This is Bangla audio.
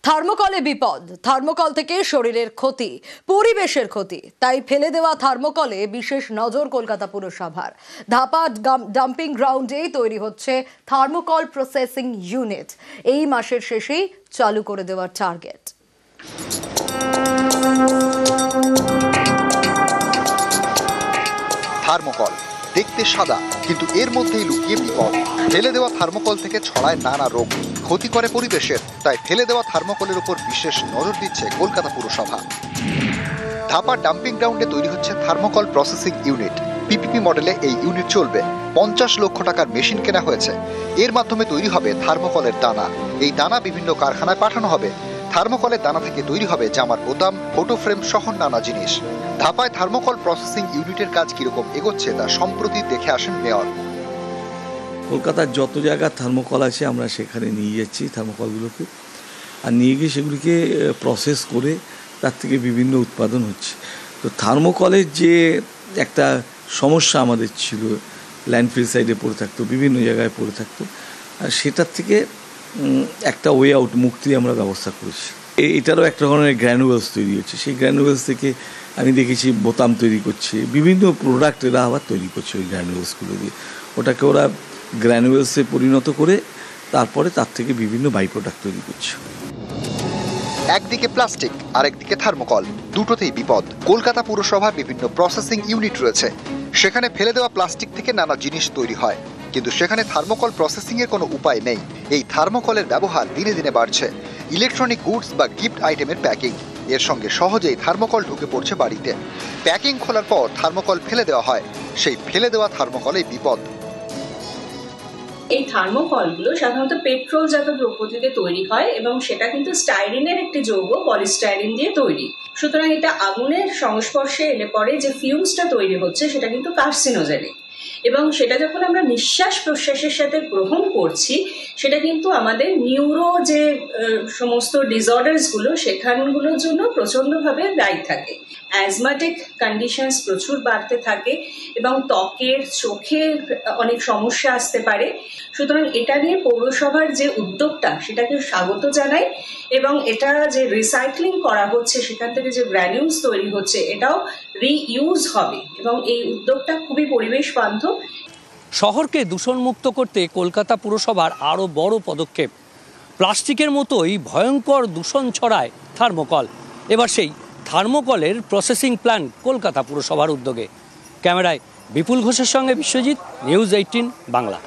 থার্মোকলে বিপদ, থার্মোকল থেকে শরীরের ক্ষতি, পরিবেশের ক্ষতি, তাই ফেলে দেওয়া থার্মোকলে বিশেষ নজর কলকাতা পুরসভার। ধাপা ডাম্পিং গ্রাউন্ডে তৈরি হচ্ছে থার্মোকল প্রসেসিং ইউনিট। এই মাসের শেষেই চালু করে দেওয়ার টার্গেট। থার্মোকল দেখতে সাদা, কিন্তু এর মধ্যেই লুকিয়ে বিপদ। ফেলে দেওয়া থার্মোকল থেকে ছড়ায় নানা রোগ, ক্ষতি করে পরিবেশের। তাই ফেলে দেওয়া থার্মোকলের উপর বিশেষ নজর দিচ্ছে কলকাতা পুরসভা। ধাপা ডাম্পিং গ্রাউন্ডে তৈরি হচ্ছে থার্মোকল প্রসেসিং ইউনিট। পিপিপি মডেলে এই ইউনিট চলবে। 50 লক্ষ টাকার মেশিন কেনা হয়েছে। এর মাধ্যমে তৈরি হবে থার্মোকলের দানা। এই দানা বিভিন্ন কারখানায় পাঠানো হবে। থার্মোকলের দানা থেকে তৈরি হবে জামার বোতাম, ফটো ফ্রেম সহ নানা জিনিস। ধাপায় থার্মোকল প্রসেসিং ইউনিটের কাজ কিরকম এগোচ্ছে তা সম্প্রতি দেখে আসেন মেয়র। কলকাতার যত জায়গা থার্মোকল আছে আমরা সেখানে নিয়ে যাচ্ছি থার্মোকলগুলোকে, আর নিয়ে গিয়ে সেগুলিকে প্রসেস করে তার থেকে বিভিন্ন উৎপাদন হচ্ছে। তো থার্মোকলের যে একটা সমস্যা আমাদের ছিল, ল্যান্ডফিল সাইডে পড়ে থাকতো, বিভিন্ন জায়গায় পড়ে থাকতো, আর সেটার থেকে একটা ওয়ে আউট, মুক্তি আমরা ব্যবস্থা করেছি। এটারও একটা ধরনের গ্র্যানুয়েলস তৈরি হচ্ছে। সেই গ্র্যানুয়েলস থেকে আমি দেখেছি বোতাম তৈরি করছে, বিভিন্ন প্রোডাক্ট এরা আবার তৈরি করছে ওই গ্র্যানুয়েলসগুলো দিয়ে। ওটাকে ওরা গ্র্যানুয়েলসে পরিণত করে তারপরে তার থেকে বিভিন্ন বাই প্রোডাক্ট তৈরি করছে। একদিকে প্লাস্টিক, আরেকদিকে থার্মোকল, দুটোতেই বিপদ। কলকাতা পুরসভার বিভিন্ন প্রসেসিং ইউনিট রয়েছে। সেখানে ফেলে দেওয়া প্লাস্টিক থেকে নানা জিনিস তৈরি হয়, কিন্তু সেখানে থার্মোকল প্রসেসিং এর কোনো উপায় নেই। এই থার্মোকলের ব্যবহার দিনে দিনে বাড়ছে। ইলেকট্রনিক গুডস বা গিফট আইটেমের প্যাকিং, এর সঙ্গে সহজেই থার্মোকল ঢুকে পড়ছে বাড়িতে। প্যাকিং খোলার পর থার্মোকল ফেলে দেওয়া হয়। সেই ফেলে দেওয়া থার্মোকলেই বিপদ। এই থার্মোকলগুলো সাধারণত পেট্রোল জাত দ্রব্য থেকে তৈরি হয় এবং সেটা কিন্তু স্টাইরিনের একটি যৌগ, পলিস্টাইরিন দিয়ে তৈরি। সুতরাং এটা আগুনের সংস্পর্শে এলে পরে যে ফিউমসটা তৈরি হচ্ছে সেটা কিন্তু কার্সিনোজেনিক, এবং সেটা যখন আমরা নিঃশ্বাস প্রশ্বাসের সাথে গ্রহণ করছি সেটা কিন্তু আমাদের নিউরো যে সমস্ত ডিসঅর্ডার্সগুলো সেখানগুলোর জন্য প্রচণ্ডভাবে দায়ী থাকে। অ্যাজমাটিক কন্ডিশনস প্রচুর বাড়তে থাকে এবং ত্বকের, চোখের অনেক সমস্যা আসতে পারে। সুতরাং এটা নিয়ে পৌরসভার যে উদ্যোগটা সেটাকে স্বাগত জানাই, এবং এটা যে রিসাইক্লিং করা হচ্ছে, সেখান থেকে যে গ্র্যানিউলস তৈরি হচ্ছে এটাও রিইউজ হবে, এবং এই উদ্যোগটা খুবই পরিবেশ বান্ধব। শহরকে দূষণমুক্ত করতে কলকাতা পুরসভার আরও বড় পদক্ষেপ। প্লাস্টিকের মতোই ভয়ঙ্কর দূষণ ছড়ায় থার্মোকল। এবার সেই থার্মোকলের প্রসেসিং প্ল্যান্ট কলকাতা পুরসভার উদ্যোগে। ক্যামেরায় বিপুল ঘোষের সঙ্গে বিশ্বজিৎ, নিউজ 18 বাংলা।